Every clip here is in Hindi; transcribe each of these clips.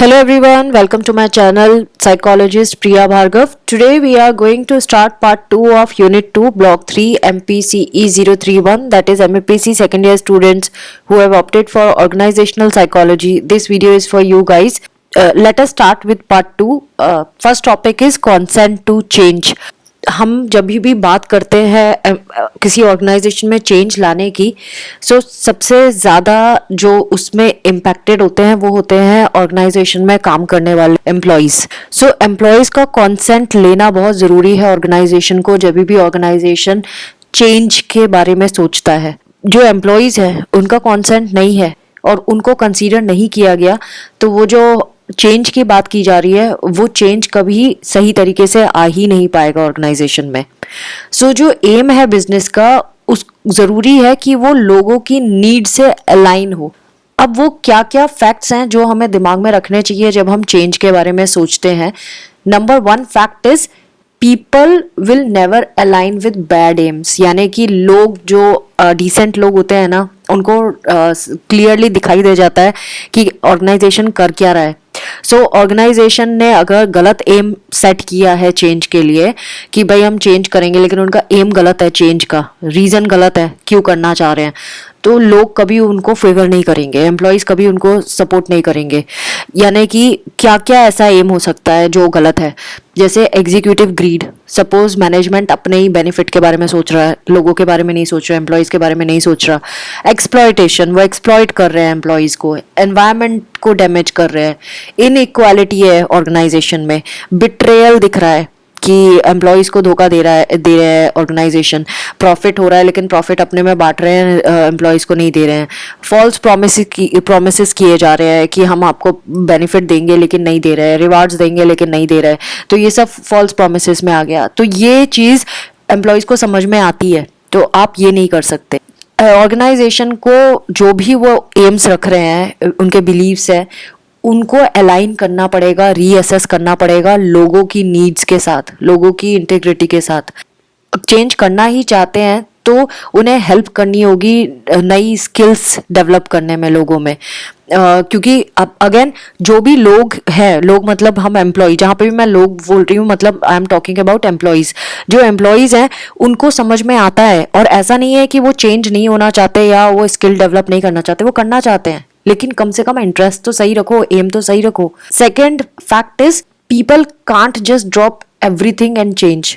Hello everyone, welcome to my channel Psychologist Priya Bhargav. Today we are going to start part 2 of Unit 2 Block 3 MPCE 031, that is MPC second year students who have opted for organizational psychology. This video is for you guys. Let us start with part 2. First topic is consent to change. हम जब भी बात करते हैं किसी ऑर्गेनाइजेशन में चेंज लाने की, सबसे ज़्यादा जो उसमें इम्पैक्टेड होते हैं वो होते हैं ऑर्गेनाइजेशन में काम करने वाले एम्प्लॉयज़. एम्प्लॉयज़ का कंसेंट लेना बहुत ज़रूरी है ऑर्गेनाइजेशन को जब भी ऑर्गेनाइजेशन चेंज के बारे में सोचता है. जो एम्प्लॉयज़ हैं उनका कंसेंट नहीं है और उनको कंसीडर नहीं किया गया तो वो जो चेंज की बात की जा रही है वो चेंज कभी सही तरीके से आ ही नहीं पाएगा ऑर्गेनाइजेशन में. जो एम है बिजनेस का, उस ज़रूरी है कि वो लोगों की नीड से अलाइन हो. अब वो क्या क्या फैक्ट्स हैं जो हमें दिमाग में रखने चाहिए जब हम चेंज के बारे में सोचते हैं. Number 1 fact is people will never align with bad AIIMS. यानी कि लोग जो डिसेंट लोग होते हैं ना, उनको क्लियरली दिखाई दे जाता है कि ऑर्गेनाइजेशन कर क्या रहा है. ऑर्गेनाइजेशन ने अगर गलत एम सेट किया है चेंज के लिए कि भाई हम चेंज करेंगे, लेकिन उनका एम गलत है, चेंज का रीज़न गलत है क्यों करना चाह रहे हैं, तो लोग कभी उनको फेवर नहीं करेंगे, एम्प्लॉयज़ कभी उनको सपोर्ट नहीं करेंगे. यानी कि क्या क्या ऐसा एम हो सकता है जो गलत है. जैसे एग्जीक्यूटिव ग्रीड. सपोज मैनेजमेंट अपने ही बेनिफिट के बारे में सोच रहा है, लोगों के बारे में नहीं सोच रहा, एम्प्लॉयज़ के बारे में नहीं सोच रहा. एक्सप्लॉयटेशन, वो एक्सप्लॉयट कर रहे हैं एम्प्लॉयज़ को, एनवायरनमेंट को डैमेज कर रहे हैं. इनइक्वालिटी है ऑर्गेनाइजेशन में. बिट्रेयल दिख रहा है कि एम्प्लॉयज़ को धोखा दे रहे हैं ऑर्गेनाइजेशन. प्रॉफिट हो रहा है लेकिन प्रॉफिट अपने में बांट रहे हैं, एम्प्लॉयज़ को नहीं दे रहे हैं. फॉल्स प्रोमिस किए जा रहे हैं कि हम आपको बेनिफिट देंगे लेकिन नहीं दे रहे हैं, रिवार्ड्स देंगे लेकिन नहीं दे रहे हैं. तो ये सब फॉल्स प्रोमिस में आ गया. तो ये चीज़ एम्प्लॉयज़ को समझ में आती है, तो आप ये नहीं कर सकते. ऑर्गेनाइजेशन को जो भी वो एम्स रख रहे हैं, उनके बिलीव्स है, उनको अलाइन करना पड़ेगा, रीअसेस करना पड़ेगा लोगों की नीड्स के साथ, लोगों की इंटीग्रिटी के साथ. चेंज करना ही चाहते हैं तो उन्हें हेल्प करनी होगी नई स्किल्स डेवलप करने में लोगों में. क्योंकि अब अगेन जो भी लोग हैं, लोग मतलब हम एम्प्लॉय, जहाँ पे भी मैं लोग बोल रही हूँ मतलब I am talking about employees. जो एम्प्लॉयज़ हैं उनको समझ में आता है, और ऐसा नहीं है कि वो चेंज नहीं होना चाहते या वो स्किल डेवलप नहीं करना चाहते, वो करना चाहते हैं, लेकिन कम से कम इंटरेस्ट तो सही रखो, एम तो सही रखो. Second fact is people can't just drop everything and change.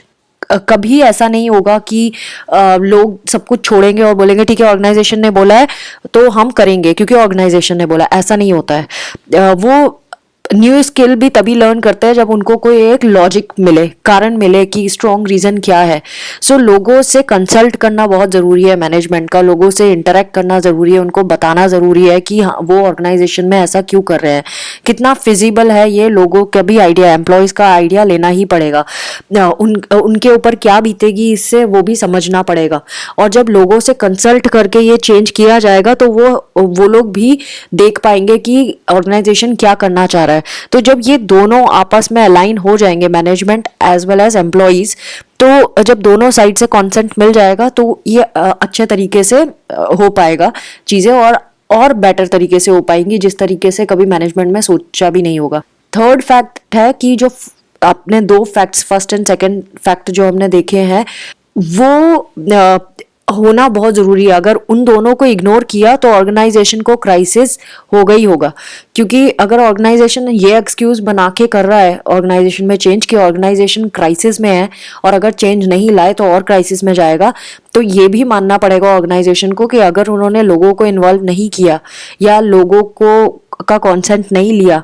कभी ऐसा नहीं होगा कि लोग सब कुछ छोड़ेंगे और बोलेंगे ठीक है ऑर्गेनाइजेशन ने बोला है तो हम करेंगे क्योंकि ऑर्गेनाइजेशन ने बोला. ऐसा नहीं होता है. वो न्यू स्किल भी तभी लर्न करते हैं जब उनको कोई एक लॉजिक मिले, कारण मिले कि स्ट्रॉन्ग रीज़न क्या है. लोगों से कंसल्ट करना बहुत ज़रूरी है मैनेजमेंट का, लोगों से इंटरेक्ट करना ज़रूरी है, उनको बताना ज़रूरी है कि हाँ वो ऑर्गेनाइजेशन में ऐसा क्यों कर रहे हैं, कितना फिजिबल है ये, लोगों का भी आइडिया, एम्प्लॉयज़ का आइडिया लेना ही पड़ेगा. उनके ऊपर क्या बीतेगी इससे वो भी समझना पड़ेगा. और जब लोगों से कंसल्ट करके ये चेंज किया जाएगा तो वो लोग भी देख पाएंगे कि ऑर्गेनाइजेशन क्या करना चाह रहा है. तो जब ये दोनों आपस में अलाइन हो जाएंगे, management as well as employees, तो जब दोनों साइड से कंसेंट मिल जाएगा तो ये अच्छे तरीके से हो पाएगा चीज़ें, और बेटर तरीके से हो पाएंगी जिस तरीके से कभी मैनेजमेंट में सोचा भी नहीं होगा. थर्ड फैक्ट है कि जो आपने 2 facts, first and second fact जो हमने देखे हैं, वो होना बहुत ज़रूरी है. अगर उन दोनों को इग्नोर किया तो ऑर्गेनाइजेशन को क्राइसिस होगा ही होगा. क्योंकि अगर ऑर्गेनाइजेशन ये एक्सक्यूज़ बना के कर रहा है ऑर्गेनाइजेशन में चेंज कि ऑर्गेनाइजेशन क्राइसिस में है और अगर चेंज नहीं लाए तो और क्राइसिस में जाएगा, तो ये भी मानना पड़ेगा ऑर्गेनाइजेशन को कि अगर उन्होंने लोगों को इन्वॉल्व नहीं किया या लोगों को का कॉन्सेंट नहीं लिया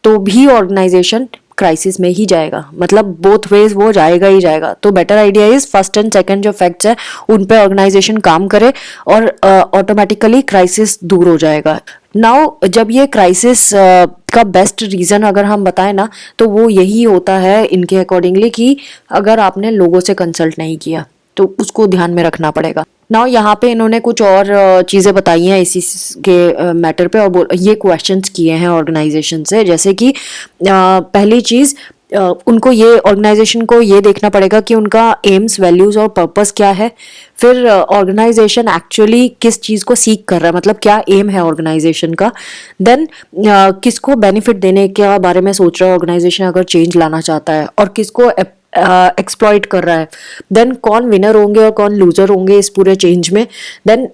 तो भी ऑर्गेनाइजेशन क्राइसिस में ही जाएगा. मतलब बोथ वेज वो जाएगा ही जाएगा. तो better idea is first and second जो फैक्ट्स है उन पे ऑर्गेनाइजेशन काम करे और ऑटोमेटिकली क्राइसिस दूर हो जाएगा. नाउ जब ये क्राइसिस का बेस्ट रीज़न अगर हम बताएं ना, तो वो यही होता है इनके अकॉर्डिंगली कि अगर आपने लोगों से कंसल्ट नहीं किया तो उसको ध्यान में रखना पड़ेगा. नाउ यहाँ पे इन्होंने कुछ और चीज़ें बताई हैं इसी के मैटर पे, और ये क्वेश्चंस किए हैं ऑर्गेनाइजेशन से. जैसे कि पहली चीज़, उनको ये ऑर्गेनाइजेशन को ये देखना पड़ेगा कि उनका एम्स वैल्यूज और पर्पस क्या है। फिर ऑर्गेनाइजेशन एक्चुअली किस चीज़ को सीख कर रहा है, मतलब क्या एम है ऑर्गेनाइजेशन का। देन किसको बेनिफिट देने के बारे में सोच रहा है ऑर्गेनाइजेशन अगर चेंज लाना चाहता है, और किसको एक्सप्लॉइट कर रहा है। देन कौन विनर होंगे और कौन लूजर होंगे इस पूरे चेंज में। देन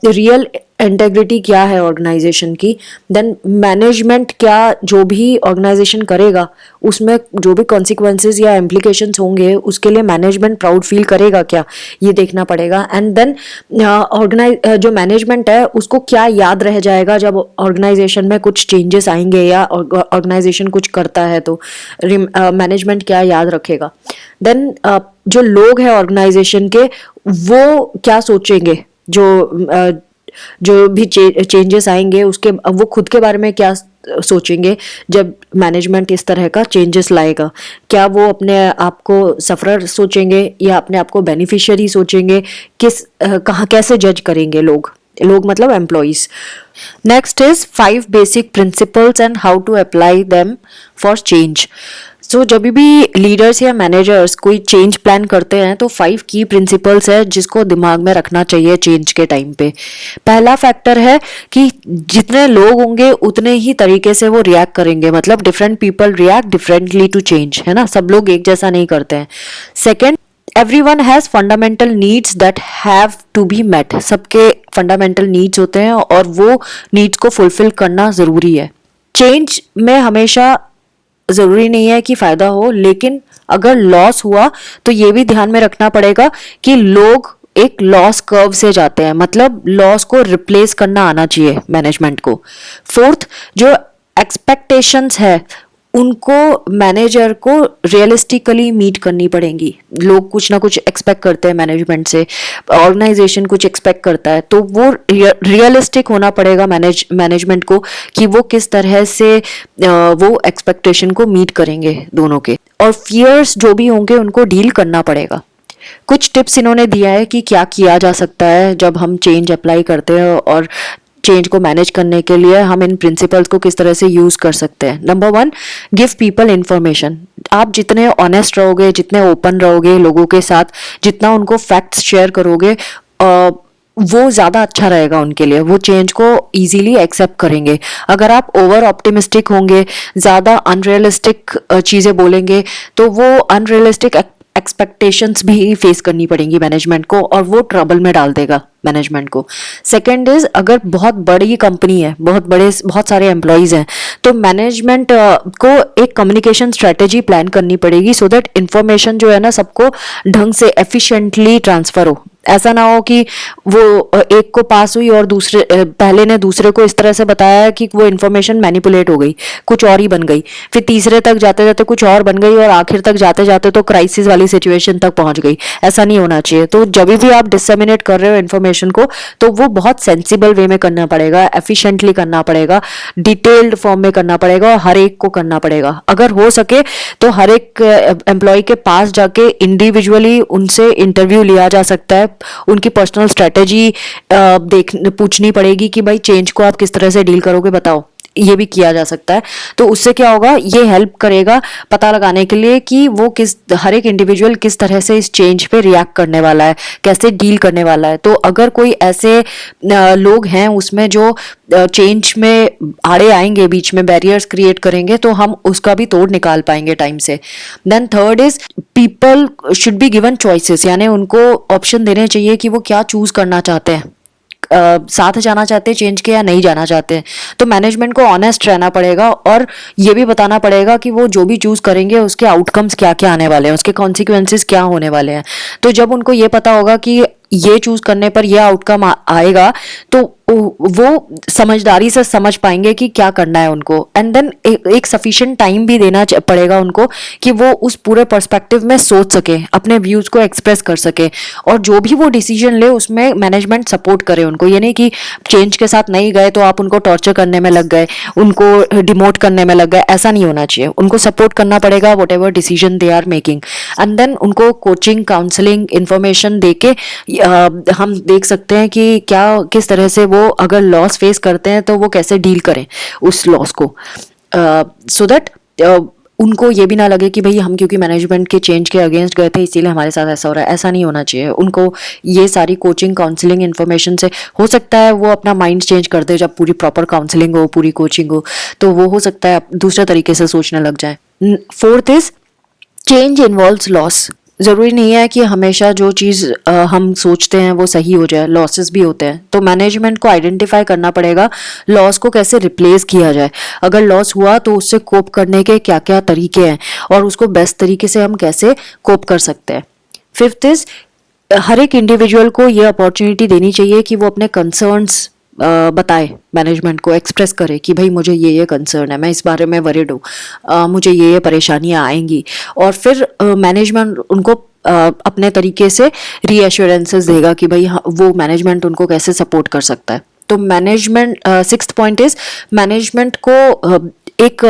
रियल इंटेग्रिटी क्या है ऑर्गेनाइजेशन की। देन मैनेजमेंट क्या जो भी ऑर्गेनाइजेशन करेगा उसमें जो भी कॉन्सिक्वेंसेस या इम्प्लीकेशंस होंगे उसके लिए मैनेजमेंट प्राउड फील करेगा क्या, ये देखना पड़ेगा। एंड देन जो मैनेजमेंट है उसको क्या याद रह जाएगा जब ऑर्गेनाइजेशन में कुछ चेंजेस आएंगे या ऑर्गेनाइजेशन कुछ करता है तो मैनेजमेंट क्या याद रखेगा। देन जो लोग हैं ऑर्गेनाइजेशन के वो क्या सोचेंगे, जो भी चेंजेस आएंगे उसके वो खुद के बारे में क्या सोचेंगे जब मैनेजमेंट इस तरह का चेंजेस लाएगा। क्या वो अपने आप को सफरर सोचेंगे या अपने आप को बेनिफिशियरी सोचेंगे, कहाँ कैसे जज करेंगे लोग मतलब employees. Next is 5 basic principles and how to apply them for change. So जब भी लीडर्स या मैनेजर्स कोई चेंज प्लान करते हैं तो 5 की प्रिंसिपल्स है जिसको दिमाग में रखना चाहिए चेंज के टाइम पे। पहला फैक्टर है कि जितने लोग होंगे उतने ही तरीके से वो रिएक्ट करेंगे, मतलब different people react differently to change, है ना, सब लोग एक जैसा नहीं करते हैं। Second, everyone has fundamental needs that have to be met। सबके फंडामेंटल नीड्स होते हैं और वो नीड्स को फुलफिल करना जरूरी है। चेंज में हमेशा जरूरी नहीं है कि फायदा हो, लेकिन अगर लॉस हुआ तो ये भी ध्यान में रखना पड़ेगा कि लोग एक लॉस कर्व से जाते हैं, मतलब लॉस को रिप्लेस करना आना चाहिए मैनेजमेंट को। फोर्थ, जो एक्सपेक्टेशंस है उनको मैनेजर को रियलिस्टिकली मीट करनी पड़ेंगी। लोग कुछ ना कुछ एक्सपेक्ट करते हैं मैनेजमेंट से, ऑर्गेनाइजेशन कुछ एक्सपेक्ट करता है, तो वो रियलिस्टिक होना पड़ेगा मैनेजमेंट को कि वो किस तरह से वो एक्सपेक्टेशन को मीट करेंगे दोनों के। और फियर्स जो भी होंगे उनको डील करना पड़ेगा। कुछ टिप्स इन्होंने दिया है कि क्या किया जा सकता है जब हम चेंज अप्लाई करते हैं और चेंज को मैनेज करने के लिए हम इन प्रिंसिपल्स को किस तरह से यूज कर सकते हैं। Number 1, give people information. आप जितने ऑनेस्ट रहोगे, जितने ओपन रहोगे लोगों के साथ, जितना उनको फैक्ट्स शेयर करोगे वो ज़्यादा अच्छा रहेगा उनके लिए, वो चेंज को इजीली एक्सेप्ट करेंगे। अगर आप ओवर ऑप्टिमिस्टिक होंगे, ज़्यादा अनरियलिस्टिक चीज़ें बोलेंगे तो वो अनरियलिस्टिक एक्सपेक्टेशंस भी फेस करनी पड़ेंगी मैनेजमेंट को और वो ट्रबल में डाल देगा मैनेजमेंट को। सेकंड इज, अगर बहुत बड़ी कंपनी है, बहुत सारे एम्प्लॉयज हैं, तो मैनेजमेंट को एक कम्युनिकेशन स्ट्रेटेजी प्लान करनी पड़ेगी सो दैट इंफॉर्मेशन जो है ना सबको ढंग से एफिशिएंटली ट्रांसफर हो। ऐसा ना हो कि वो एक को पास हुई और पहले ने दूसरे को इस तरह से बताया कि वो इन्फॉर्मेशन मैनिपुलेट हो गई, कुछ और ही बन गई, फिर तीसरे तक जाते जाते कुछ और बन गई और आखिर तक जाते जाते तो क्राइसिस वाली सिचुएशन तक पहुंच गई। ऐसा नहीं होना चाहिए। तो जब भी आप डिसमिनेट कर रहे हो इन्फॉर्मेशन को तो वो बहुत सेंसिबल वे में करना पड़ेगा, एफिशिएंटली करना पड़ेगा, डिटेल्ड फॉर्म में करना पड़ेगा और हर एक को करना पड़ेगा। अगर हो सके तो हर एक एम्प्लॉय के पास जाके इंडिविजुअली उनसे इंटरव्यू लिया जा सकता है, उनकी पर्सनल स्ट्रेटेजी पूछनी पड़ेगी कि भाई चेंज को आप किस तरह से डील करोगे बताओ, ये भी किया जा सकता है। तो उससे क्या होगा, ये हेल्प करेगा पता लगाने के लिए कि वो हर एक इंडिविजुअल किस तरह से इस चेंज पे रिएक्ट करने वाला है, कैसे डील करने वाला है। तो अगर कोई ऐसे लोग हैं उसमें जो चेंज में आड़े आएंगे, बीच में बैरियर्स क्रिएट करेंगे, तो हम उसका भी तोड़ निकाल पाएंगे टाइम से। Then third is, people should be given choices, यानी उनको ऑप्शन देने चाहिए कि वो क्या चूज करना चाहते हैं, साथ जाना चाहते हैं चेंज के या नहीं जाना चाहते हैं। तो मैनेजमेंट को ऑनेस्ट रहना पड़ेगा और ये भी बताना पड़ेगा कि वो जो भी चूज करेंगे उसके आउटकम्स क्या क्या आने वाले हैं, उसके कॉन्सिक्वेंसेस क्या होने वाले हैं। तो जब उनको ये पता होगा कि ये चूज करने पर यह आउटकम आएगा तो वो समझदारी से समझ पाएंगे कि क्या करना है उनको। एंड देन एक सफिशिएंट टाइम भी देना पड़ेगा उनको कि वो उस पूरे पर्सपेक्टिव में सोच सके, अपने व्यूज को एक्सप्रेस कर सके और जो भी वो डिसीजन ले उसमें मैनेजमेंट सपोर्ट करे उनको। ये नहीं कि चेंज के साथ नहीं गए तो आप उनको टॉर्चर करने में लग गए, उनको डिमोट करने में लग गए, ऐसा नहीं होना चाहिए। उनको सपोर्ट करना पड़ेगा whatever decision they are making. And then उनको कोचिंग, काउंसलिंग, इंफॉर्मेशन देके हम देख सकते हैं कि किस तरह से वो अगर लॉस फेस करते हैं तो वो कैसे डील करें उस लॉस को, सो दैट उनको ये भी ना लगे कि भाई हम क्योंकि मैनेजमेंट के चेंज के अगेंस्ट गए थे इसीलिए हमारे साथ ऐसा हो रहा है, ऐसा नहीं होना चाहिए। उनको ये सारी कोचिंग काउंसलिंग इन्फॉर्मेशन से हो सकता है वो अपना माइंड चेंज कर दे, जब पूरी प्रॉपर काउंसलिंग हो, पूरी कोचिंग हो, तो वो हो सकता है दूसरे तरीके से सोचने लग जाए। Fourth is change involves loss. ज़रूरी नहीं है कि हमेशा जो चीज़ हम सोचते हैं वो सही हो जाए, लॉसेस भी होते हैं। तो मैनेजमेंट को आइडेंटिफाई करना पड़ेगा लॉस को कैसे रिप्लेस किया जाए, अगर लॉस हुआ तो उससे कोप करने के क्या क्या तरीके हैं और उसको बेस्ट तरीके से हम कैसे कोप कर सकते हैं। फिफ्थ इज हर एक इंडिविजुअल को ये अपॉर्चुनिटी देनी चाहिए कि वो अपने कंसर्न्स बताए, मैनेजमेंट को एक्सप्रेस करे कि भाई मुझे ये कंसर्न है, मैं इस बारे में वरीड हूँ, मुझे ये परेशानियाँ आएंगी। और फिर मैनेजमेंट उनको अपने तरीके से रीएश्योरेंसेस देगा कि भाई वो मैनेजमेंट उनको कैसे सपोर्ट कर सकता है। तो management sixth point is management को एक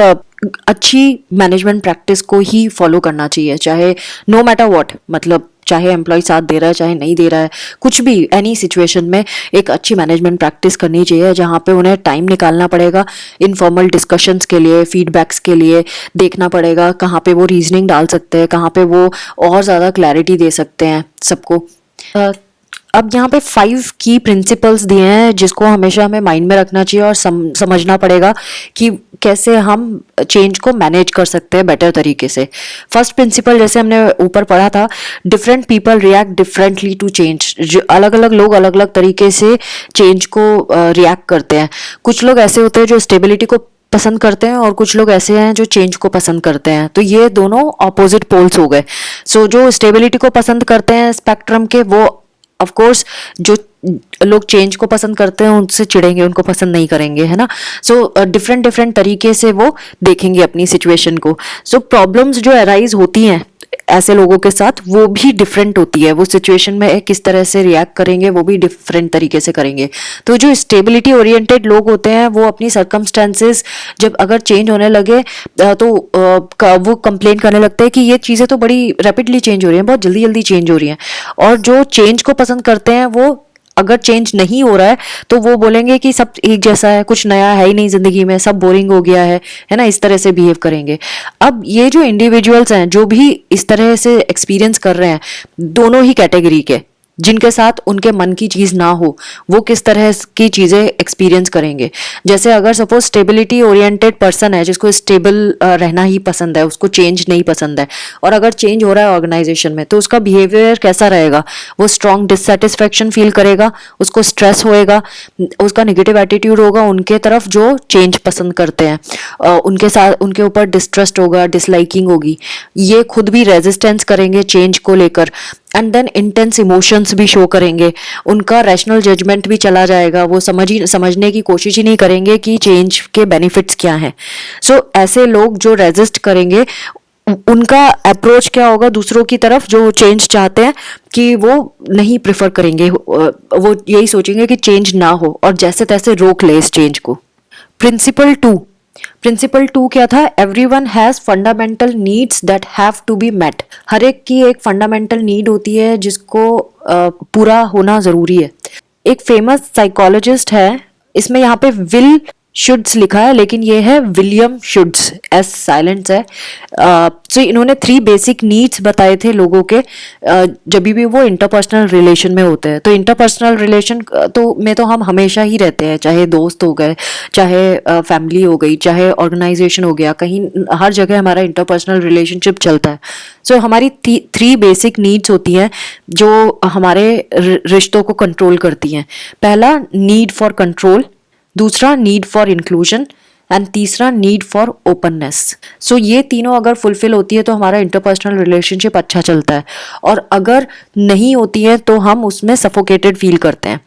अच्छी मैनेजमेंट प्रैक्टिस को ही फॉलो करना चाहिए, चाहे नो मैटर व्हाट, मतलब चाहे एम्प्लॉय साथ दे रहा है चाहे नहीं दे रहा है, कुछ भी एनी सिचुएशन में एक अच्छी मैनेजमेंट प्रैक्टिस करनी चाहिए, जहाँ पे उन्हें टाइम निकालना पड़ेगा इनफॉर्मल डिस्कशंस के लिए, फीडबैक्स के लिए, देखना पड़ेगा कहाँ पे वो रीजनिंग डाल सकते हैं, कहाँ पे वो और ज़्यादा क्लैरिटी दे सकते हैं सबको। अब यहाँ पे 5 की प्रिंसिपल्स दिए हैं जिसको हमेशा हमें माइंड में रखना चाहिए और समझना पड़ेगा कि कैसे हम चेंज को मैनेज कर सकते हैं बेटर तरीके से। फर्स्ट प्रिंसिपल जैसे हमने ऊपर पढ़ा था, different people react differently to change. जो अलग अलग लोग अलग अलग तरीके से चेंज को रिएक्ट करते हैं। कुछ लोग ऐसे होते हैं जो स्टेबिलिटी को पसंद करते हैं और कुछ लोग ऐसे हैं जो चेंज को पसंद करते हैं। तो ये दोनों ऑपोजिट पोल्स हो गए। सो जो स्टेबिलिटी को पसंद करते हैं स्पेक्ट्रम के, वो ऑफ कोर्स जो लोग चेंज को पसंद करते हैं उनसे चिढ़ेंगे, उनको पसंद नहीं करेंगे, है ना। सो डिफरेंट डिफरेंट तरीके से वो देखेंगे अपनी सिचुएशन को। सो प्रॉब्लम्स जो अराइज होती हैं ऐसे लोगों के साथ वो भी डिफरेंट होती है, वो सिचुएशन में किस तरह से रिएक्ट करेंगे वो भी डिफरेंट तरीके से करेंगे। तो जो स्टेबिलिटी ओरिएंटेड लोग होते हैं वो अपनी सर्कमस्टेंसेस जब अगर चेंज होने लगे तो वो कंप्लेन करने लगते हैं कि ये चीज़ें तो बड़ी रैपिडली चेंज हो रही हैं, बहुत जल्दी जल्दी चेंज हो रही हैं। और जो चेंज को पसंद करते हैं वो अगर चेंज नहीं हो रहा है तो वो बोलेंगे कि सब एक जैसा है, कुछ नया है ही नहीं जिंदगी में, सब बोरिंग हो गया है ना, इस तरह से बिहेव करेंगे। अब ये जो इंडिविजुअल्स हैं जो भी इस तरह से एक्सपीरियंस कर रहे हैं, दोनों ही कैटेगरी के, जिनके साथ उनके मन की चीज ना हो वो किस तरह की चीजें एक्सपीरियंस करेंगे। जैसे अगर सपोज स्टेबिलिटी ओरिएंटेड पर्सन है जिसको स्टेबल रहना ही पसंद है, उसको चेंज नहीं पसंद है, और अगर चेंज हो रहा है ऑर्गेनाइजेशन में तो उसका बिहेवियर कैसा रहेगा, वो स्ट्रॉन्ग डिससेटिस्फेक्शन फील करेगा, उसको स्ट्रेस होएगा, उसका नेगेटिव एटीट्यूड होगा उनके तरफ जो चेंज पसंद करते हैं, उनके साथ उनके ऊपर डिस्ट्रस्ट होगा, डिसलाइकिंग होगी, ये खुद भी रेजिस्टेंस करेंगे चेंज को लेकर, एंड देन इंटेंस इमोशंस भी शो करेंगे, उनका रैशनल जजमेंट भी चला जाएगा, वो समझने की कोशिश ही नहीं करेंगे कि चेंज के बेनिफिट्स क्या हैं। सो ऐसे लोग जो रेजिस्ट करेंगे उनका अप्रोच क्या होगा दूसरों की तरफ जो चेंज चाहते हैं कि वो नहीं प्रेफर करेंगे, वो यही सोचेंगे कि चेंज ना हो और जैसे तैसे रोक ले इस चेंज को। प्रिंसिपल 2 क्या था? Everyone has fundamental needs that have to be met. हर एक की एक फंडामेंटल नीड होती है जिसको पूरा होना जरूरी है। एक फेमस साइकोलॉजिस्ट है, इसमें यहाँ पे विल शुड्स लिखा है लेकिन ये है विलियम शुड्स, एस साइलेंट है। सो इन्होंने 3 बेसिक नीड्स बताए थे लोगों के जब भी वो इंटरपर्सनल रिलेशन में होते हैं। तो इंटरपर्सनल रिलेशन तो में तो हम हमेशा ही रहते हैं, चाहे दोस्त हो गए, चाहे फैमिली हो गई, चाहे ऑर्गेनाइजेशन हो गया, कहीं हर जगह हमारा इंटरपर्सनल रिलेशनशिप चलता है। सो हमारी 3 बेसिक नीड्स होती हैं जो हमारे रिश्तों को कंट्रोल करती हैं। पहला नीड फॉर कंट्रोल, दूसरा नीड फॉर इंक्लूजन एंड तीसरा नीड फॉर ओपननेस। सो ये तीनों अगर फुलफिल होती है तो हमारा इंटरपर्सनल रिलेशनशिप अच्छा चलता है, और अगर नहीं होती है तो हम उसमें सफोकेटेड फील करते हैं।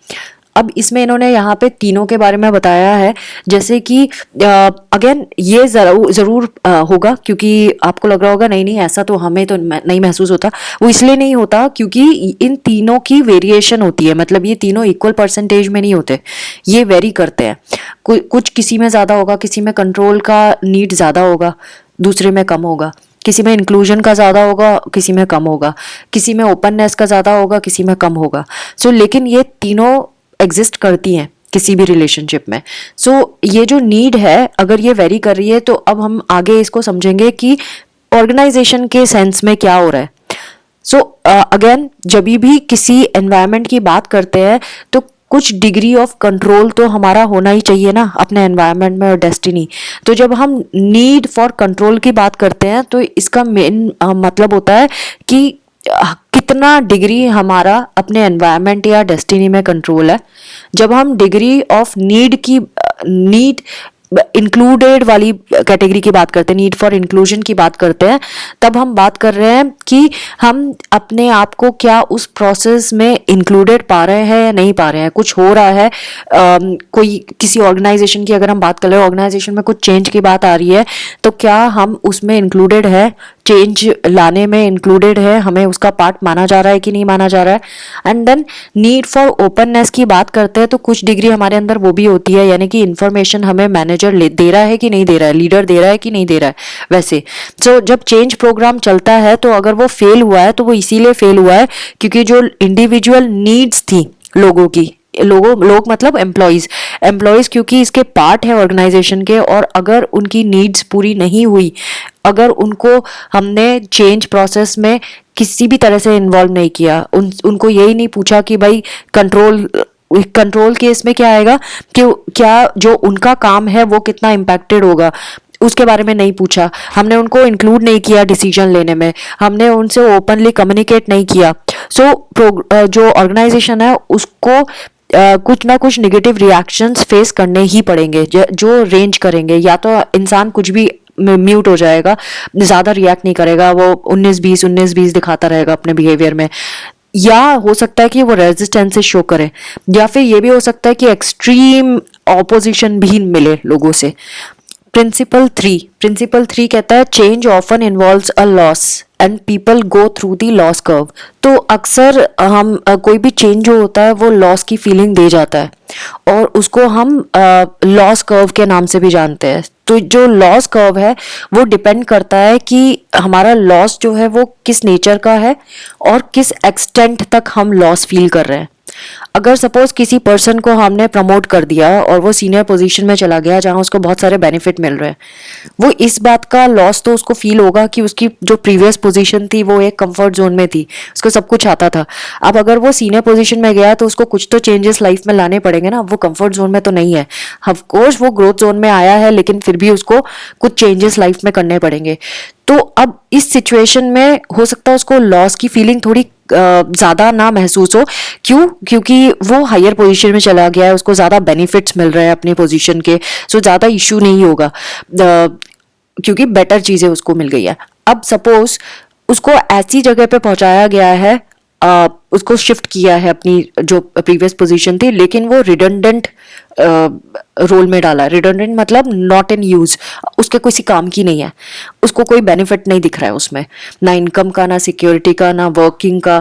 अब इसमें इन्होंने यहाँ पे तीनों के बारे में बताया है, जैसे कि अगेन ये जरूर होगा, क्योंकि आपको लग रहा होगा नहीं नहीं ऐसा तो हमें तो नहीं महसूस होता। वो इसलिए नहीं होता क्योंकि इन तीनों की वेरिएशन होती है, मतलब ये तीनों इक्वल परसेंटेज में नहीं होते, ये वेरी करते हैं। कुछ किसी में ज़्यादा होगा, किसी में कंट्रोल का नीड ज़्यादा होगा, दूसरे में कम होगा, किसी में इंक्लूजन का ज़्यादा होगा, किसी में कम होगा, किसी में ओपननेस का ज़्यादा होगा, किसी में कम होगा। सो लेकिन ये तीनों एग्जिस्ट करती हैं, किसी भी रिलेशनशिप में। सो ये जो नीड है अगर ये वेरी कर रही है तो अब हम आगे इसको समझेंगे कि ऑर्गेनाइजेशन के सेंस में क्या हो रहा है। सो अगेन जब भी किसी एनवायरनमेंट की बात करते हैं तो कुछ डिग्री ऑफ कंट्रोल तो हमारा होना ही चाहिए ना अपने एनवायरनमेंट में और डेस्टिनी। तो जब हम नीड फॉर कंट्रोल की बात करते हैं तो इसका मेन मतलब होता है कि कितना डिग्री हमारा अपने एनवायरनमेंट या डेस्टिनी में कंट्रोल है। जब हम डिग्री ऑफ नीड की नीड इंक्लूडेड वाली कैटेगरी की बात करते हैं, नीड फॉर इंक्लूजन की बात करते हैं, तब हम बात कर रहे हैं कि हम अपने आप को क्या उस प्रोसेस में इंक्लूडेड पा रहे हैं या नहीं पा रहे हैं। कुछ हो रहा है कोई किसी ऑर्गेनाइजेशन की अगर हम बात कर रहे हैं, ऑर्गेनाइजेशन में कुछ चेंज की बात आ रही है तो क्या हम उसमें इंक्लूडेड है, चेंज लाने में इंक्लूडेड है, हमें उसका पार्ट माना जा रहा है कि नहीं माना जा रहा है। And then need for openness की बात करते हैं तो कुछ डिग्री हमारे अंदर वो भी होती है, यानी कि इन्फॉर्मेशन हमें मैनेजर दे रहा है कि नहीं दे रहा है, लीडर दे रहा है कि नहीं दे रहा है। वैसे जब चेंज प्रोग्राम चलता है तो अगर वो फेल हुआ है तो वो इसीलिए फेल हुआ है क्योंकि जो इंडिविजुअल नीड्स थी लोगों की, लोग मतलब एम्प्लॉयज क्योंकि इसके पार्ट है ऑर्गेनाइजेशन के, और अगर उनकी नीड्स पूरी नहीं हुई, अगर उनको हमने चेंज प्रोसेस में किसी भी तरह से इन्वॉल्व नहीं किया, उनको यही नहीं पूछा कि भाई कंट्रोल केस में क्या आएगा कि क्या जो उनका काम है वो कितना इम्पैक्टेड होगा, उसके बारे में नहीं पूछा, हमने उनको इंक्लूड नहीं किया डिसीजन लेने में, हमने उनसे ओपनली कम्युनिकेट नहीं किया। जो ऑर्गेनाइजेशन है उसको कुछ ना कुछ नेगेटिव रिएक्शंस फेस करने ही पड़ेंगे जो रेंज करेंगे। या तो इंसान कुछ भी म्यूट हो जाएगा, ज्यादा रिएक्ट नहीं करेगा, वो 19-20 दिखाता रहेगा अपने बिहेवियर में, या हो सकता है कि वो रेजिस्टेंस शो करे, या फिर ये भी हो सकता है कि एक्सट्रीम ऑपोजिशन भी मिले लोगों से। प्रिंसिपल थ्री कहता है change often involves a loss and people go through the loss curve. तो अक्सर हम कोई भी चेंज जो होता है वो लॉस की फीलिंग दे जाता है और उसको हम लॉस कर्व के नाम से भी जानते हैं। तो जो लॉस कर्व है वो डिपेंड करता है कि हमारा लॉस जो है वो किस नेचर का है और किस एक्सटेंट तक हम लॉस फील कर रहे हैं। अगर सपोज किसी पर्सन को हमने प्रमोट कर दिया और वो सीनियर पोजीशन में चला गया जहां उसको बहुत सारे बेनिफिट मिल रहे हैं, वो इस बात का लॉस तो उसको फील होगा कि उसकी जो प्रीवियस पोजीशन थी वो एक कंफर्ट जोन में थी, उसको सब कुछ आता था। अब अगर वो सीनियर पोजीशन में गया तो उसको कुछ तो चेंजेस लाइफ में लाने पड़ेंगे ना, वो कंफर्ट जोन में तो नहीं है। ऑफ कोर्स वो ग्रोथ जोन में आया है लेकिन फिर भी उसको कुछ चेंजेस लाइफ में करने पड़ेंगे। तो अब इस सिचुएशन में हो सकता है उसको लॉस की फीलिंग थोड़ी ज्यादा ना महसूस हो। क्यों? क्योंकि वो हायर पोजीशन में चला गया है, उसको ज्यादा बेनिफिट्स मिल रहे हैं अपनी पोजीशन के, सो ज्यादा इश्यू नहीं होगा क्योंकि बेटर चीजें उसको मिल गई है। अब सपोज उसको ऐसी जगह पे पहुंचाया गया है, उसको शिफ्ट किया है अपनी जो प्रीवियस पोजीशन थी, लेकिन वो रिडंडेंट रोल में डाला। रिडंडेंट मतलब नॉट इन यूज, उसके किसी काम की नहीं है, उसको कोई बेनिफिट नहीं दिख रहा है उसमें, ना इनकम का, ना सिक्योरिटी का, ना वर्किंग का,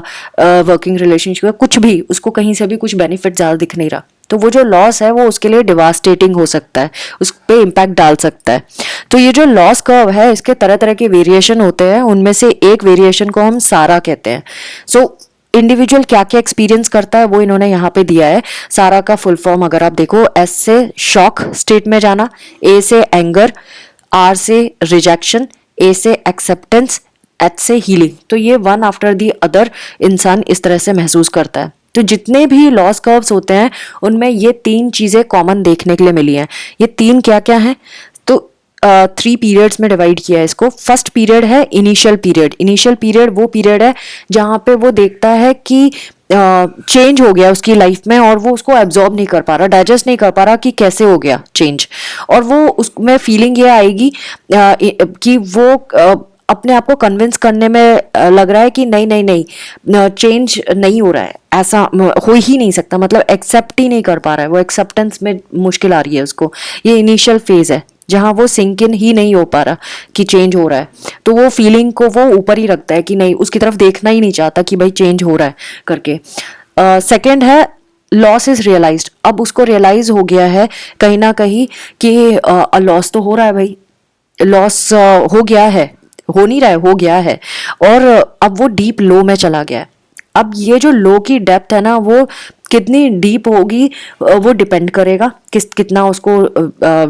वर्किंग रिलेशनशिप का, कुछ भी उसको कहीं से भी कुछ बेनिफिट ज्यादा दिख नहीं रहा। तो वो जो लॉस है वो उसके लिए डिवास्टेटिंग हो सकता है, उस पर इम्पैक्ट डाल सकता है। तो ये जो लॉस कर्व है इसके तरह तरह के वेरिएशन होते हैं, उनमें से एक वेरिएशन को हम सारा कहते हैं। सो इंडिविजुअल क्या क्या एक्सपीरियंस करता है वो इन्होंने यहाँ पे दिया है। सारा का फुल फॉर्म अगर आप देखो, एस से शॉक स्टेट में जाना, ए से एंगर, आर से रिजेक्शन, ए से एक्सेप्टेंस, एच से हीलिंग। तो ये वन आफ्टर दी अदर इंसान इस तरह से महसूस करता है। तो जितने भी लॉस कर्व्स होते हैं उनमें ये तीन चीजें कॉमन देखने के लिए मिली हैं। ये तीन क्या क्या हैं? तो 3 पीरियड्स में डिवाइड किया है इसको। फर्स्ट पीरियड है इनिशियल पीरियड। इनिशियल पीरियड वो पीरियड है जहाँ पे वो देखता है कि चेंज हो गया उसकी लाइफ में और वो उसको एब्जॉर्ब नहीं कर पा रहा, डाइजेस्ट नहीं कर पा रहा कि कैसे हो गया चेंज, और वो उसमें फीलिंग ये आएगी कि वो अपने आप को कन्विंस करने में लग रहा है कि नहीं नहीं नहीं चेंज नहीं हो रहा है, ऐसा हो ही नहीं सकता, मतलब एक्सेप्ट ही नहीं कर पा रहा है, वो एक्सेप्टेंस में मुश्किल आ रही है उसको। ये इनिशियल फेज है जहां वो सिंक इन ही नहीं हो पा रहा कि चेंज हो रहा है, तो वो फीलिंग को वो ऊपर ही रखता है कि नहीं, उसकी तरफ देखना ही नहीं चाहता कि भाई चेंज हो रहा है करके। सेकेंड है लॉस इज रियलाइज्ड। अब उसको रियलाइज हो गया है कहीं ना कहीं कि लॉस तो हो रहा है भाई, लॉस हो गया है, हो नहीं रहा है, हो गया है, और अब वो डीप लो में चला गया है। अब ये जो लो की डेप्थ है ना वो कितनी डीप होगी वो डिपेंड करेगा, कितना उसको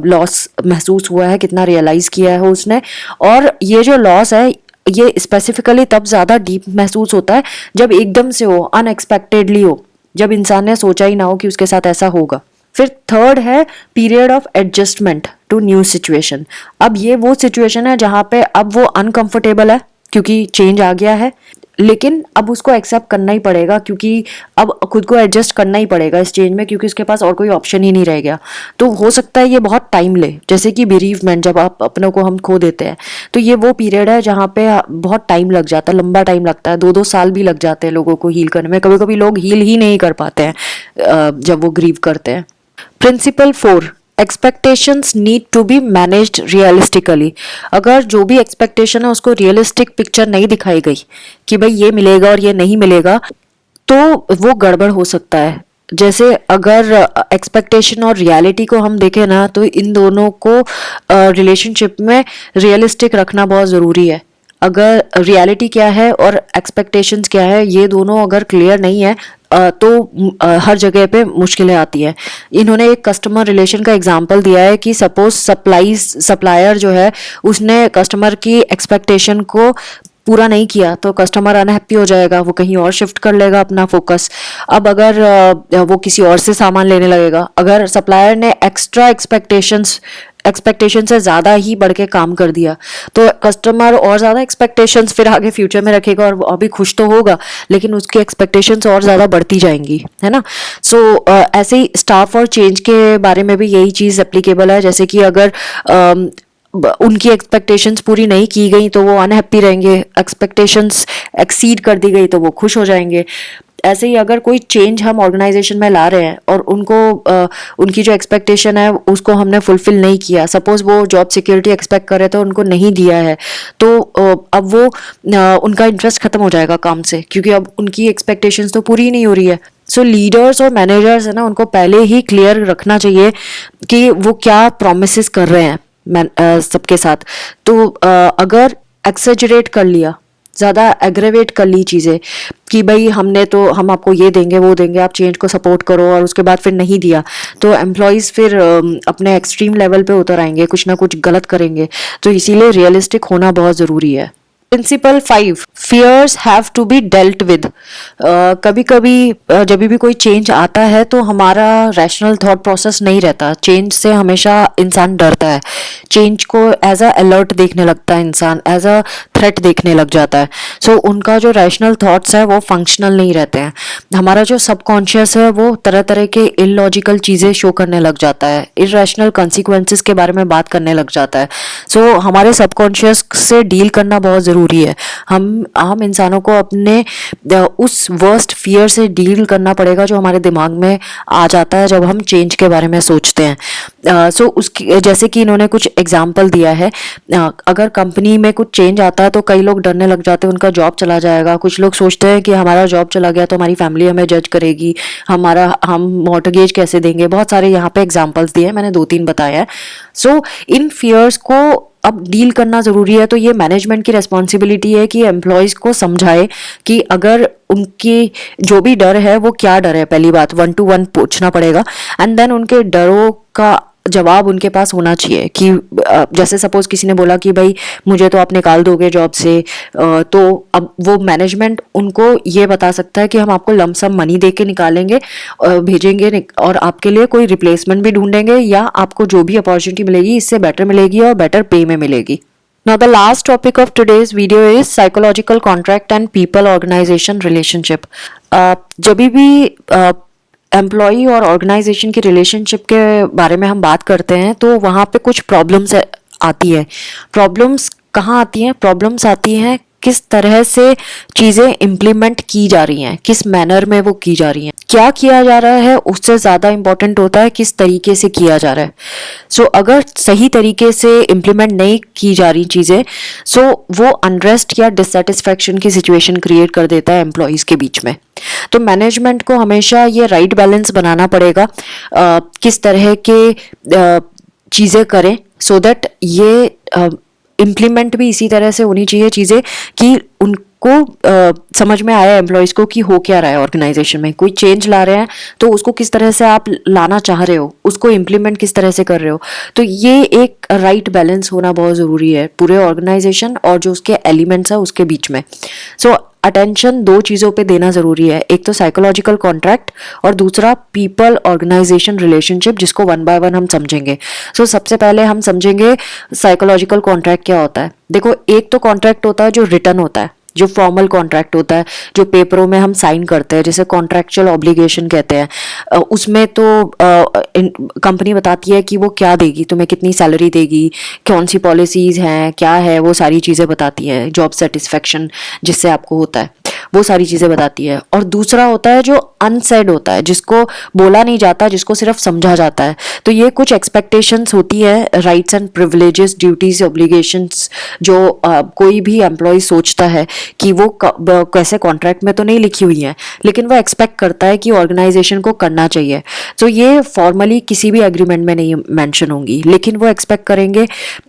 लॉस महसूस हुआ है, कितना रियलाइज किया है उसने। और ये जो लॉस है ये स्पेसिफिकली तब ज़्यादा डीप महसूस होता है जब एकदम से हो, अनएक्सपेक्टेडली हो, जब इंसान ने सोचा ही ना हो कि उसके साथ ऐसा होगा। फिर थर्ड है period of adjustment to new situation. अब ये वो सिचुएशन है जहाँ पे अब वो अनकंफर्टेबल है क्योंकि चेंज आ गया है, लेकिन अब उसको एक्सेप्ट करना ही पड़ेगा क्योंकि अब खुद को एडजस्ट करना ही पड़ेगा इस चेंज में, क्योंकि उसके पास और कोई ऑप्शन ही नहीं रह गया। तो हो सकता है ये बहुत टाइम ले, जैसे कि बेरीवमेंट, जब आप अपनों को हम खो देते हैं तो ये वो पीरियड है जहाँ पे बहुत टाइम लग जाता है, लंबा टाइम लगता है, 2-2 साल भी लग जाते हैं लोगों को हील करने में। कभी कभी लोग हील ही नहीं कर पाते हैं जब वो ग्रीव करते हैं। Principle 4, expectations need to be managed realistically. अगर जो भी एक्सपेक्टेशन है उसको रियलिस्टिक पिक्चर नहीं दिखाई गई कि भाई ये मिलेगा और ये नहीं मिलेगा, तो वो गड़बड़ हो सकता है। जैसे अगर एक्सपेक्टेशन और रियलिटी को हम देखें ना, तो इन दोनों को रिलेशनशिप में रियलिस्टिक रखना बहुत ज़रूरी है। अगर रियलिटी क्या है और एक्सपेक्टेशंस क्या है, ये दोनों अगर क्लियर नहीं है तो हर जगह पे मुश्किलें आती हैं। इन्होंने एक कस्टमर रिलेशन का एग्जांपल दिया है कि सपोज सप्लायर जो है उसने कस्टमर की एक्सपेक्टेशन को पूरा नहीं किया तो कस्टमर अनहैप्पी हो जाएगा, वो कहीं और शिफ्ट कर लेगा अपना फोकस। अब अगर वो किसी और से सामान लेने लगेगा, अगर सप्लायर ने एक्स्ट्रा एक्सपेक्टेशन से ज़्यादा ही बढ़ के काम कर दिया तो कस्टमर और ज़्यादा एक्सपेक्टेशंस फिर आगे फ्यूचर में रखेगा और वो अभी खुश तो होगा लेकिन उसकी एक्सपेक्टेशंस और ज़्यादा बढ़ती जाएंगी, है ना। सो ऐसे ही स्टाफ और चेंज के बारे में भी यही चीज़ एप्लीकेबल है। जैसे कि अगर उनकी एक्सपेक्टेशंस पूरी नहीं की गई तो वो अनहैप्पी रहेंगे, एक्सपेक्टेशंस एक्सीड कर दी गई तो वो खुश हो जाएंगे। ऐसे ही अगर कोई चेंज हम ऑर्गेनाइजेशन में ला रहे हैं और उनकी जो एक्सपेक्टेशन है उसको हमने फुलफिल नहीं किया, सपोज वो जॉब सिक्योरिटी एक्सपेक्ट कर रहे थे उनको नहीं दिया है, तो अब वो उनका इंटरेस्ट खत्म हो जाएगा काम से, क्योंकि अब उनकी एक्सपेक्टेशंस तो पूरी ही नहीं हो रही है। सो लीडर्स और मैनेजर्स है ना, उनको पहले ही क्लियर रखना चाहिए कि वो क्या प्रोमिस कर रहे हैं सबके साथ। तो अगर एक्सेजरेट कर लिया, ज़्यादा एग्रेवेट कर ली चीज़ें कि भाई हम आपको ये देंगे वो देंगे, आप चेंज को सपोर्ट करो, और उसके बाद फिर नहीं दिया तो एम्प्लॉयज़ फिर अपने एक्सट्रीम लेवल पे उतर आएंगे, कुछ ना कुछ गलत करेंगे। तो इसीलिए रियलिस्टिक होना बहुत ज़रूरी है। Principle 5, fears have to be dealt with. कभी कभी जब भी कोई चेंज आता है तो हमारा रैशनल थॉट प्रोसेस नहीं रहता, चेंज से हमेशा इंसान डरता है, चेंज को एज अ अलर्ट देखने लगता है इंसान, एज अ थ्रेट देखने लग जाता है। सो उनका जो रैशनल थॉट्स है वो फंक्शनल नहीं रहते हैं। हमारा जो सबकॉन्शियस है वो तरह तरह के इलॉजिकल चीज़ें शो करने लग जाता है, इरेशनल कॉन्सिक्वेंसेस के बारे में बात करने लग जाता है। सो हमारे सबकॉन्शियस से डील करना बहुत ज़रूरी है। हम इंसानों को अपने उस वर्स्ट फियर से डील करना पड़ेगा जो हमारे दिमाग में आ जाता है जब हम चेंज के बारे में सोचते हैं। सो उसकी जैसे कि इन्होंने कुछ एग्जाम्पल दिया है, अगर कंपनी में कुछ चेंज आता है तो कई लोग डरने लग जाते हैं उनका जॉब चला जाएगा। कुछ लोग सोचते हैं कि हमारा जॉब चला गया तो हमारी फैमिली हमें जज करेगी, हम मॉर्टगेज कैसे देंगे। बहुत सारे यहाँ पे एग्जाम्पल्स दिए हैं, मैंने 2-3 बताया है। सो इन फियर्स को अब डील करना ज़रूरी है। तो ये मैनेजमेंट की रिस्पॉन्सिबिलिटी है कि एम्प्लॉयज़ को समझाए कि अगर उनकी जो भी डर है वो क्या डर है, पहली बात 1-to-1 पूछना पड़ेगा, एंड देन उनके डरों का जवाब उनके पास होना चाहिए। कि जैसे सपोज किसी ने बोला कि भाई मुझे तो आप निकाल दोगे जॉब से, तो अब वो मैनेजमेंट उनको ये बता सकता है कि हम आपको लमसम मनी दे के निकालेंगे, भेजेंगे, और आपके लिए कोई रिप्लेसमेंट भी ढूंढेंगे, या आपको जो भी अपॉर्चुनिटी मिलेगी इससे बेटर मिलेगी और बेटर पे में मिलेगी। Now the last topic of today's video is psychological contract and people organization relationship. जब भी एम्प्लॉई और ऑर्गेनाइजेशन की रिलेशनशिप के बारे में हम बात करते हैं तो वहाँ पे कुछ प्रॉब्लम्स आती है। प्रॉब्लम्स कहाँ आती हैं? प्रॉब्लम्स आती हैं किस तरह से चीज़ें इम्प्लीमेंट की जा रही हैं, किस मैनर में वो की जा रही हैं। क्या किया जा रहा है उससे ज़्यादा इम्पोर्टेंट होता है किस तरीके से किया जा रहा है। सो अगर सही तरीके से इम्प्लीमेंट नहीं की जा रही चीज़ें, सो वो अनरेस्ट या डिससेटिस्फैक्शन की सिचुएशन क्रिएट कर देता है एम्प्लॉयज़ के बीच में। तो मैनेजमेंट को हमेशा ये राइट बैलेंस बनाना पड़ेगा, किस तरह के चीज़ें करें सो दैट ये इम्प्लीमेंट भी इसी तरह से होनी चाहिए चीज़ें कि को समझ में आया एम्प्लॉयज़ को कि हो क्या रहा है ऑर्गेनाइजेशन में, कोई चेंज ला रहे हैं तो उसको किस तरह से आप लाना चाह रहे हो, उसको इम्प्लीमेंट किस तरह से कर रहे हो। तो ये एक राइट बैलेंस होना बहुत ज़रूरी है पूरे ऑर्गेनाइजेशन और जो उसके एलिमेंट्स है उसके बीच में। सो अटेंशन दो चीज़ों पे देना ज़रूरी है, एक तो साइकोलॉजिकल कॉन्ट्रैक्ट और दूसरा पीपल ऑर्गेनाइजेशन रिलेशनशिप, जिसको वन बाय वन हम समझेंगे। सो सबसे पहले हम समझेंगे साइकोलॉजिकल कॉन्ट्रैक्ट क्या होता है। देखो, एक तो कॉन्ट्रैक्ट होता है जो रिटन होता है, जो फॉर्मल कॉन्ट्रैक्ट होता है, जो पेपरों में हम साइन करते हैं, जिसे कॉन्ट्रैक्चुअल ऑब्लिगेशन कहते हैं। उसमें तो कंपनी बताती है कि वो क्या देगी तुम्हें, कितनी सैलरी देगी, कौन सी पॉलिसीज हैं, क्या है, वो सारी चीज़ें बताती है। जॉब सेटिस्फेक्शन जिससे आपको होता है वो सारी चीज़ें बताती है। और दूसरा होता है जो अनसेड होता है, जिसको बोला नहीं जाता, जिसको सिर्फ समझा जाता है। तो ये कुछ एक्सपेक्टेशंस होती है, rights and privileges, duties, obligations, जो कोई भी एम्प्लॉय सोचता है कि वो कैसे कॉन्ट्रैक्ट में तो नहीं लिखी हुई है, लेकिन वो एक्सपेक्ट करता है कि ऑर्गेनाइजेशन को करना चाहिए। तो ये फॉर्मली किसी भी एग्रीमेंट में नहीं मेंशन होंगी, लेकिन वो एक्सपेक्ट करेंगे,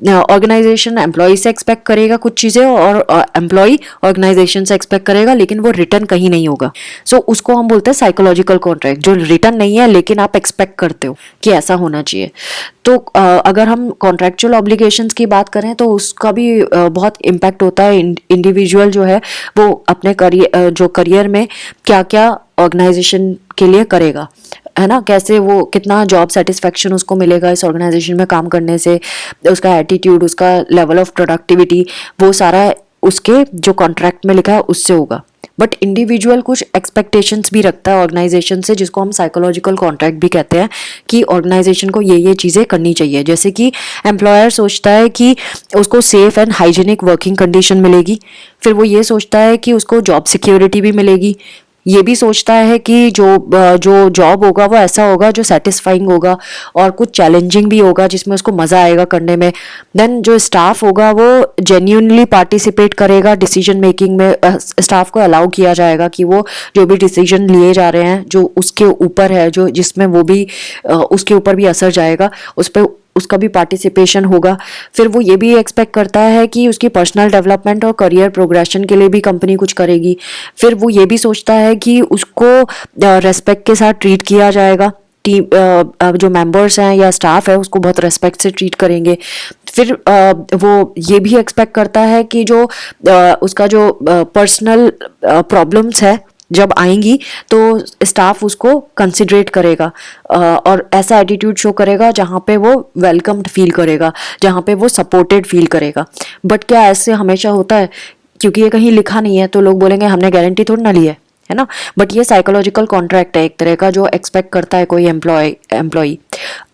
ऑर्गेनाइजेशन एम्प्लॉय से एक्सपेक्ट करेगा कुछ चीज़ें और एम्प्लॉय ऑर्गेनाइजेशन से एक्सपेक्ट करेगा, लेकिन वो रिटर्न कहीं नहीं होगा। सो उसको हम बोलते हैं साइकोलॉजिकल कॉन्ट्रैक्ट, जो रिटर्न नहीं है लेकिन आप एक्सपेक्ट करते हो कि ऐसा होना चाहिए। तो अगर हम कॉन्ट्रैक्चुअल ऑब्लिगेशंस की बात करें तो उसका भी बहुत इम्पैक्ट होता है। इंडिविजुअल जो है वो अपने करियर में क्या क्या ऑर्गेनाइजेशन के लिए करेगा, है ना, कैसे वो कितना जॉब सेटिस्फेक्शन उसको मिलेगा इस ऑर्गेनाइजेशन में काम करने से, उसका एटीट्यूड, उसका लेवल ऑफ प्रोडक्टिविटी, वो सारा उसके जो कॉन्ट्रैक्ट में लिखा है उससे होगा। बट इंडिविजुअल कुछ एक्सपेक्टेशंस भी रखता है ऑर्गेनाइजेशन से, जिसको हम साइकोलॉजिकल कॉन्ट्रैक्ट भी कहते हैं, कि ऑर्गेनाइजेशन को ये चीज़ें करनी चाहिए। जैसे कि एम्प्लॉयर सोचता है कि उसको safe and hygienic working condition मिलेगी, फिर वो ये सोचता है कि उसको जॉब सिक्योरिटी भी मिलेगी, ये भी सोचता है कि जो जॉब होगा वो ऐसा होगा जो सेटिस्फाइंग होगा और कुछ चैलेंजिंग भी होगा, जिसमें उसको मज़ा आएगा करने में। देन जो स्टाफ होगा वो जेन्यूनली पार्टिसिपेट करेगा डिसीजन मेकिंग में, स्टाफ को अलाउ किया जाएगा कि वो जो भी डिसीजन लिए जा रहे हैं, जो उसके ऊपर है, जो जिसमें वो भी उसके ऊपर भी असर जाएगा, उस पर उसका भी पार्टिसिपेशन होगा। फिर वो ये भी एक्सपेक्ट करता है कि उसकी पर्सनल डेवलपमेंट और करियर प्रोग्रेशन के लिए भी कंपनी कुछ करेगी। फिर वो ये भी सोचता है कि उसको रेस्पेक्ट के साथ ट्रीट किया जाएगा, टीम जो मेंबर्स हैं या स्टाफ है उसको बहुत रेस्पेक्ट से ट्रीट करेंगे। फिर वो ये भी एक्सपेक्ट करता है कि जो उसका जो पर्सनल प्रॉब्लम्स है जब आएंगी तो स्टाफ उसको कंसिडरेट करेगा और ऐसा एटीट्यूड शो करेगा जहाँ पे वो वेलकम्ड फील करेगा, जहाँ पे वो सपोर्टेड फील करेगा। बट क्या ऐसे हमेशा होता है? क्योंकि ये कहीं लिखा नहीं है तो लोग बोलेंगे हमने गारंटी थोड़ी ना ली है ना। बट ये साइकोलॉजिकल कॉन्ट्रैक्ट है एक तरह का, जो एक्सपेक्ट करता है कोई एम्प्लॉय।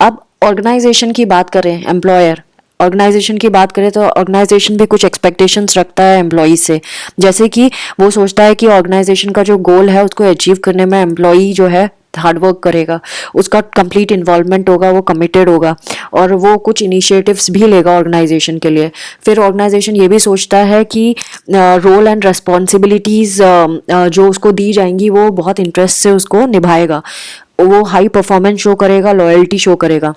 अब ऑर्गेनाइजेशन की बात करें, एम्प्लॉयर ऑर्गेनाइजेशन की बात करें तो ऑर्गेनाइजेशन भी कुछ एक्सपेक्टेशंस रखता है एम्प्लॉय से। जैसे कि वो सोचता है कि ऑर्गेनाइजेशन का जो गोल है उसको अचीव करने में एम्प्लॉय जो है हार्डवर्क करेगा, उसका कंप्लीट इन्वॉल्वमेंट होगा, वो कमिटेड होगा और वो कुछ इनिशिएटिव्स भी लेगा ऑर्गेनाइजेशन के लिए। फिर ऑर्गेनाइजेशन ये भी सोचता है कि रोल एंड रेस्पॉन्सिबिलिटीज़ जो उसको दी जाएंगी वो बहुत इंटरेस्ट से उसको निभाएगा, वो हाई परफॉर्मेंस शो करेगा, लॉयल्टी शो करेगा,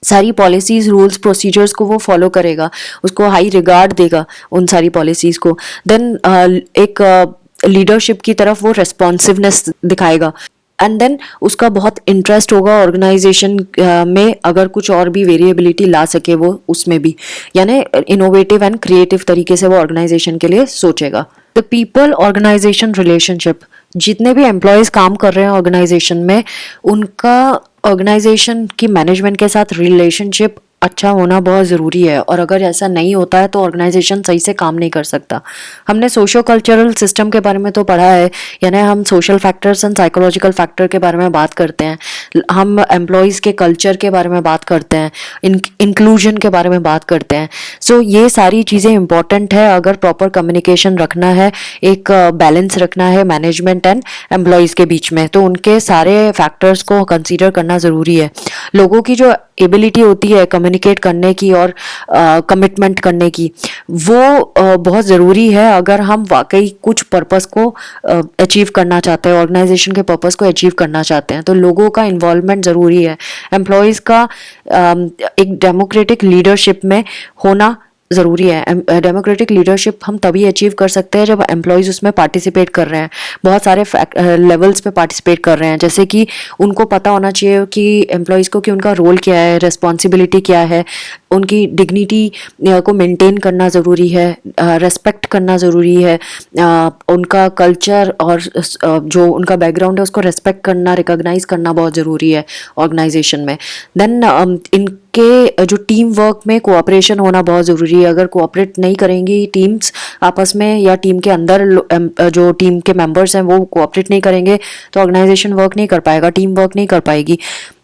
सारी पॉलिसीज़, रूल्स, प्रोसीजर्स को वो फॉलो करेगा, उसको हाई रिगार्ड देगा उन सारी पॉलिसीज़ को। देन एक लीडरशिप की तरफ वो रेस्पॉन्सिवनेस दिखाएगा एंड देन उसका बहुत इंटरेस्ट होगा ऑर्गेनाइजेशन में, अगर कुछ और भी वेरिएबिलिटी ला सके वो उसमें भी, यानी इनोवेटिव एंड क्रिएटिव तरीके से वो ऑर्गेनाइजेशन के लिए सोचेगा। द पीपल ऑर्गेनाइजेशन रिलेशनशिप, जितने भी एम्प्लॉयज़ काम कर रहे हैं ऑर्गेनाइजेशन में, उनका ऑर्गेनाइजेशन की मैनेजमेंट के साथ रिलेशनशिप अच्छा होना बहुत ज़रूरी है। और अगर ऐसा नहीं होता है तो ऑर्गेनाइजेशन सही से काम नहीं कर सकता। हमने सोशो कल्चरल सिस्टम के बारे में तो पढ़ा है, यानी हम social factors and psychological factor के बारे में बात करते हैं, हम एम्प्लॉयज़ के कल्चर के बारे में बात करते हैं, इंक्लूजन के बारे में बात करते हैं। सो ये सारी चीज़ें इंपॉर्टेंट है अगर प्रॉपर कम्युनिकेशन रखना है, एक बैलेंस रखना है मैनेजमेंट एंड एम्प्लॉयज़ के बीच में, तो उनके सारे फैक्टर्स को कंसीडर करना ज़रूरी है। लोगों की जो एबिलिटी होती है कम्युनिकेट करने की और कमिटमेंट करने की, वो बहुत ज़रूरी है अगर हम वाकई कुछ पर्पस को अचीव करना चाहते हैं, ऑर्गेनाइजेशन के पर्पस को अचीव करना चाहते हैं। तो लोगों का इन्वॉल्वमेंट ज़रूरी है, एम्प्लॉयज़ का एक डेमोक्रेटिक लीडरशिप में होना ज़रूरी है। डेमोक्रेटिक लीडरशिप हम तभी अचीव कर सकते हैं जब एम्प्लॉयज़ उसमें पार्टिसिपेट कर रहे हैं, बहुत सारे लेवल्स पे पार्टिसिपेट कर रहे हैं। जैसे कि उनको पता होना चाहिए कि एम्प्लॉयज़ को कि उनका रोल क्या है, रिस्पॉन्सिबिलिटी क्या है, उनकी डिग्निटी को मेंटेन करना ज़रूरी है, रेस्पेक्ट करना ज़रूरी है, उनका कल्चर और जो उनका बैकग्राउंड है उसको रेस्पेक्ट करना, रिकॉग्नाइज करना बहुत ज़रूरी है ऑर्गेनाइजेशन में। देन इनके जो टीम वर्क में कोऑपरेशन होना बहुत ज़रूरी है। अगर कोऑपरेट नहीं करेंगी टीम्स आपस में, या टीम के अंदर जो टीम के मेंबर्स हैं वो कोऑपरेट नहीं करेंगे, तो ऑर्गेनाइजेशन वर्क नहीं कर पाएगा, टीम वर्क नहीं कर पाएगी।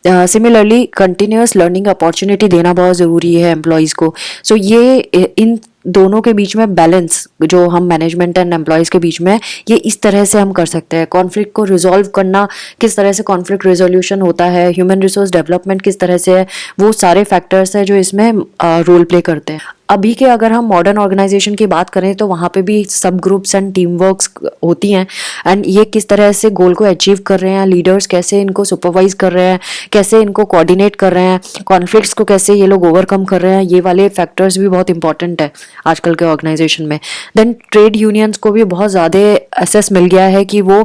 सिमिलरली कंटिन्यूस लर्निंग अपॉर्चुनिटी देना बहुत ज़रूरी है एम्प्लॉयज़ को। सो ये इन दोनों के बीच में बैलेंस जो हम मैनेजमेंट एंड एम्प्लॉयज़ के बीच में, ये इस तरह से हम कर सकते हैं। कॉन्फ्लिक्ट को रिजॉल्व करना, किस तरह से कॉन्फ्लिक्ट रिजोल्यूशन होता है, ह्यूमन रिसोर्स डेवलपमेंट किस तरह से है, वो सारे फैक्टर्स हैं जो इसमें रोल प्ले करते हैं। अभी के अगर हम मॉडर्न ऑर्गेनाइजेशन की बात करें तो वहाँ पे भी सब ग्रुप्स एंड टीम वर्क्स होती हैं, एंड ये किस तरह से गोल को अचीव कर रहे हैं, लीडर्स कैसे इनको सुपरवाइज कर रहे हैं, कैसे इनको कोऑर्डिनेट कर रहे हैं, कॉन्फ्लिक्ट्स को कैसे ये लोग ओवरकम कर रहे हैं, ये वाले फैक्टर्स भी बहुत इंपॉर्टेंट है आजकल के ऑर्गेनाइजेशन में। देन ट्रेड यूनियंस को भी बहुत ज़्यादा एक्सेस मिल गया है कि वो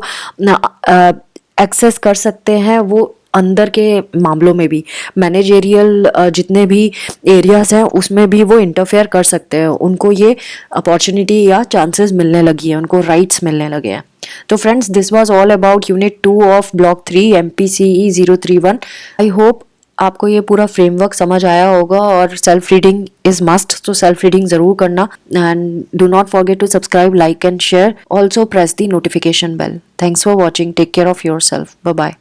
एक्सेस कर सकते हैं, वो अंदर के मामलों में भी, मैनेजेरियल जितने भी एरियाज हैं उसमें भी वो इंटरफेयर कर सकते हैं। उनको ये अपॉर्चुनिटी या चांसेस मिलने लगी है, उनको राइट्स मिलने लगे हैं। तो friends, this was all about unit 2 of block 3 MPCE 031। I hope आपको ये पूरा फ्रेमवर्क समझ आया होगा, और सेल्फ रीडिंग इज मस्ट, तो सेल्फ रीडिंग ज़रूर करना, and do not forget to subscribe, like and share, also press the notification bell. Thanks for watching, take care of your self, bye bye.